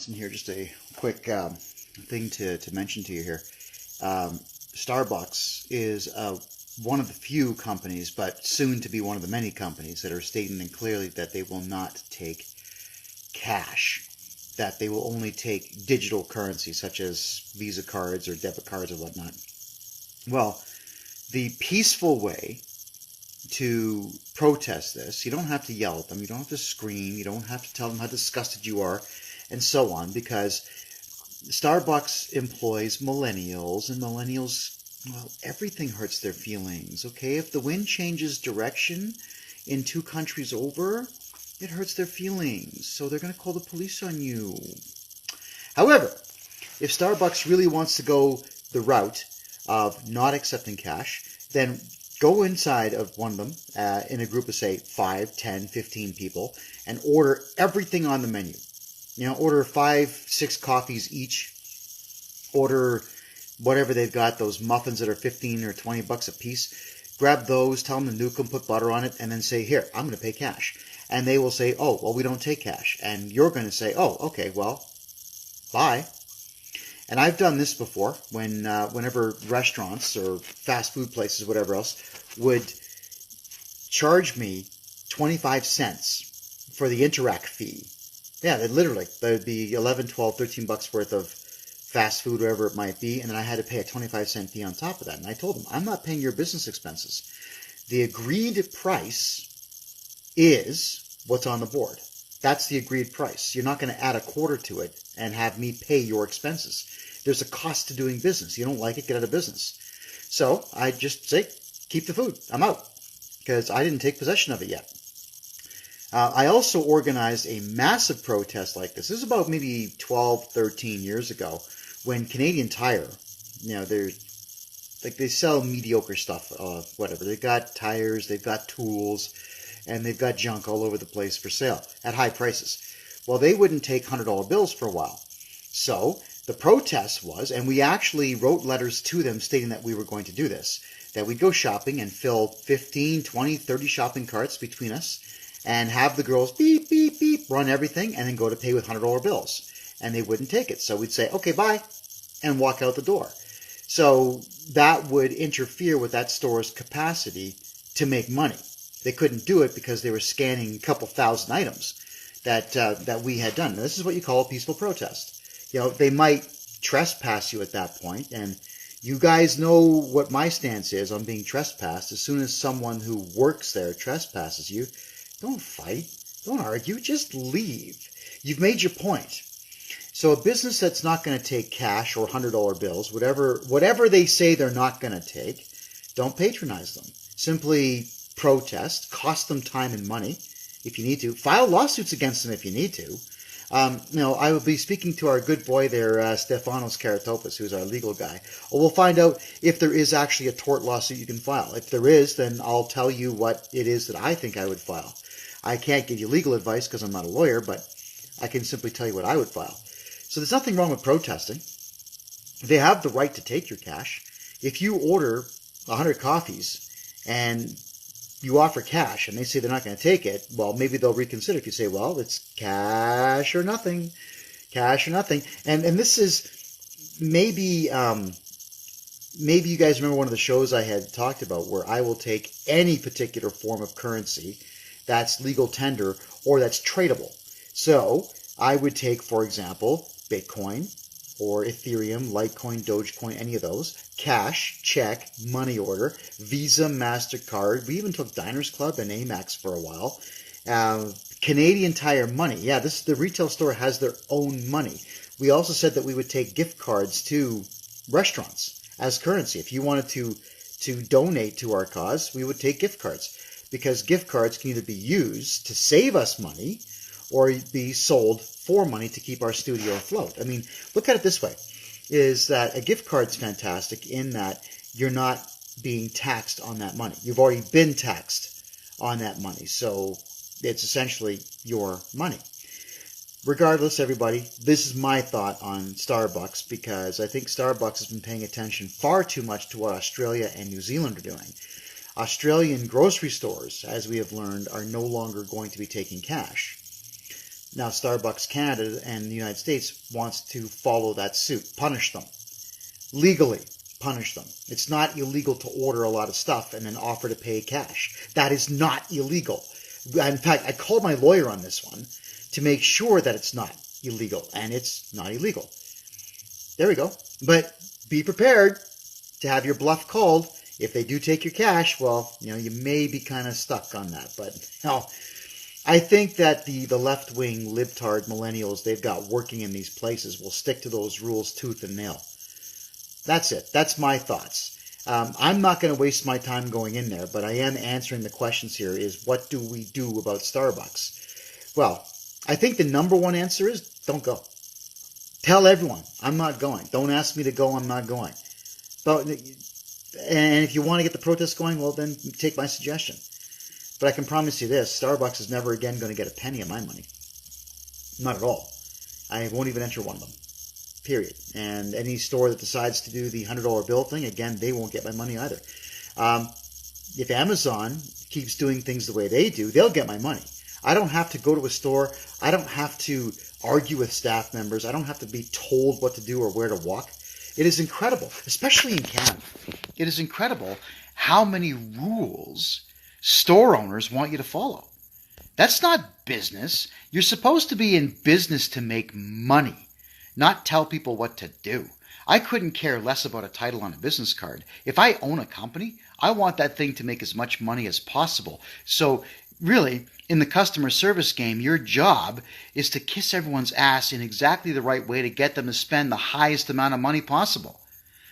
In here, just a quick thing to mention to you here. Starbucks is one of the few companies, but soon to be one of the many companies that are stating clearly that they will not take cash, that they will only take digital currency such as Visa cards or debit cards or whatnot. Well, the peaceful way to protest this, you don't have to yell at them, you don't have to scream, you don't have to tell them how disgusted you are, and so on, because Starbucks employs millennials, and millennials, well, everything hurts their feelings, okay? If the wind changes direction in 2 countries over, it hurts their feelings, so they're going to call the police on you. However, if Starbucks really wants to go the route of not accepting cash, then go inside of one of them in a group of, say, 5, 10, 15 people and order everything on the menu. Order 5, 6 coffees each. Order whatever they've got, those muffins that are 15 or 20 bucks a piece. Grab those, tell them to nuke them, put butter on it, and then say, here, I'm going to pay cash. And they will say, oh, well, we don't take cash. And you're going to say, oh, okay, well, bye. And I've done this before whenever restaurants or fast food places, whatever else, would charge me 25 cents for the Interac fee. Yeah, literally, there'd be 11, 12, 13 bucks worth of fast food, whatever it might be, and then I had to pay a 25-cent fee on top of that. And I told them, I'm not paying your business expenses. The agreed price is what's on the board. That's the agreed price. You're not going to add a quarter to it and have me pay your expenses. There's a cost to doing business. You don't like it, get out of business. So I just say, keep the food. I'm out, because I didn't take possession of it yet. I also organized a massive protest like this. This is about maybe 12, 13 years ago when Canadian Tire, they sell mediocre stuff, whatever. They've got tires, they've got tools, and they've got junk all over the place for sale at high prices. Well, they wouldn't take $100 bills for a while. So the protest was, and we actually wrote letters to them stating that we were going to do this, that we'd go shopping and fill 15, 20, 30 shopping carts between us, and have the girls beep, beep, beep, run everything, and then go to pay with $100 bills. And they wouldn't take it. So we'd say, okay, bye, and walk out the door. So that would interfere with that store's capacity to make money. They couldn't do it because they were scanning a couple thousand items that we had done. Now, this is what you call a peaceful protest. They might trespass you at that point, and you guys know what my stance is on being trespassed. As soon as someone who works there trespasses you, don't fight. Don't argue. Just leave. You've made your point. So a business that's not going to take cash or $100 bills, whatever they say they're not going to take, don't patronize them. Simply protest, cost them time and money if you need to. File lawsuits against them if you need to. I will be speaking to our good boy there, Stefanos Karatopoulos, who's our legal guy. We'll find out if there is actually a tort lawsuit you can file. If there is, then I'll tell you what it is that I think I would file. I can't give you legal advice because I'm not a lawyer, but I can simply tell you what I would file. So there's nothing wrong with protesting. They have the right to take your cash. If you order 100 coffees and you offer cash and they say they're not going to take it, well, maybe they'll reconsider. If you say, well, it's cash or nothing, cash or nothing. And this is maybe you guys remember one of the shows I had talked about where I will take any particular form of currency that's legal tender or that's tradable. So I would take, for example, Bitcoin or Ethereum, Litecoin, Dogecoin, any of those, cash, check, money order, Visa, MasterCard. We even took Diners Club and Amex for a while. Canadian Tire money. Yeah, the retail store has their own money. We also said that we would take gift cards to restaurants as currency. If you wanted to donate to our cause, we would take gift cards, because gift cards can either be used to save us money or be sold for money to keep our studio afloat. I mean, look at it this way, is that a gift card's fantastic in that you're not being taxed on that money. You've already been taxed on that money, so it's essentially your money. Regardless, everybody, this is my thought on Starbucks, because I think Starbucks has been paying attention far too much to what Australia and New Zealand are doing. Australian grocery stores, as we have learned, are no longer going to be taking cash. Now, Starbucks Canada and the United States wants to follow that suit, punish them. Legally punish them. It's not illegal to order a lot of stuff and then offer to pay cash. That is not illegal. In fact, I called my lawyer on this one to make sure that it's not illegal, and it's not illegal. There we go. But be prepared to have your bluff called. If they do take your cash, well, you may be kind of stuck on that. But I think that the left-wing libtard millennials they've got working in these places will stick to those rules tooth and nail. That's it. That's my thoughts. I'm not going to waste my time going in there, but I am answering the questions here is what do we do about Starbucks? Well, I think the number one answer is don't go. Tell everyone, I'm not going. Don't ask me to go, I'm not going. But, and if you want to get the protest going, well, then take my suggestion. But I can promise you this, Starbucks is never again going to get a penny of my money. Not at all. I won't even enter one of them. Period. And any store that decides to do the $100 bill thing, again, they won't get my money either. If Amazon keeps doing things the way they do, they'll get my money. I don't have to go to a store. I don't have to argue with staff members. I don't have to be told what to do or where to walk. It is incredible, especially in Canada. It is incredible how many rules store owners want you to follow. That's not business. You're supposed to be in business to make money, not tell people what to do. I couldn't care less about a title on a business card. If I own a company, I want that thing to make as much money as possible. So really, in the customer service game, your job is to kiss everyone's ass in exactly the right way to get them to spend the highest amount of money possible.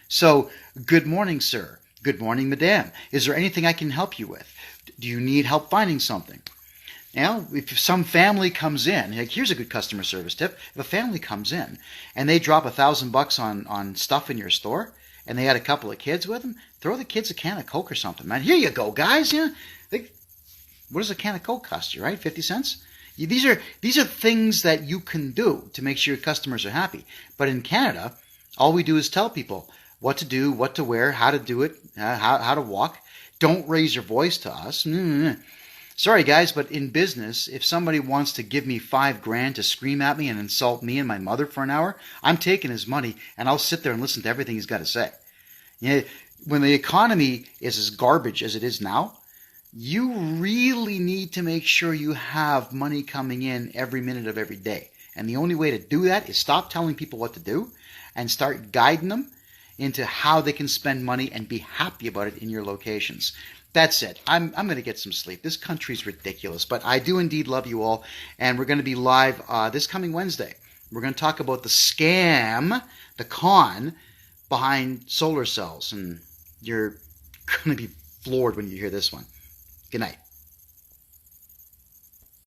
So, good morning, sir. Good morning, madam. Is there anything I can help you with? Do you need help finding something? Now, if some family comes in, like here's a good customer service tip. If a family comes in and they drop $1,000 on stuff in your store and they had a couple of kids with them, throw the kids a can of Coke or something, man. Here you go, guys. Yeah. What does a can of Coke cost you, right? 50 cents? These are things that you can do to make sure your customers are happy. But in Canada, all we do is tell people what to do, what to wear, how to do it, how to walk. Don't raise your voice to us. Sorry, guys, but in business, if somebody wants to give me $5,000 to scream at me and insult me and my mother for an hour, I'm taking his money and I'll sit there and listen to everything he's got to say. When the economy is as garbage as it is now, you really need to make sure you have money coming in every minute of every day. And the only way to do that is stop telling people what to do and start guiding them into how they can spend money and be happy about it in your locations. That's it. I'm going to get some sleep. This country's ridiculous, but I do indeed love you all. And we're going to be live this coming Wednesday. We're going to talk about the scam, the con behind solar cells. And you're going to be floored when you hear this one. Good night.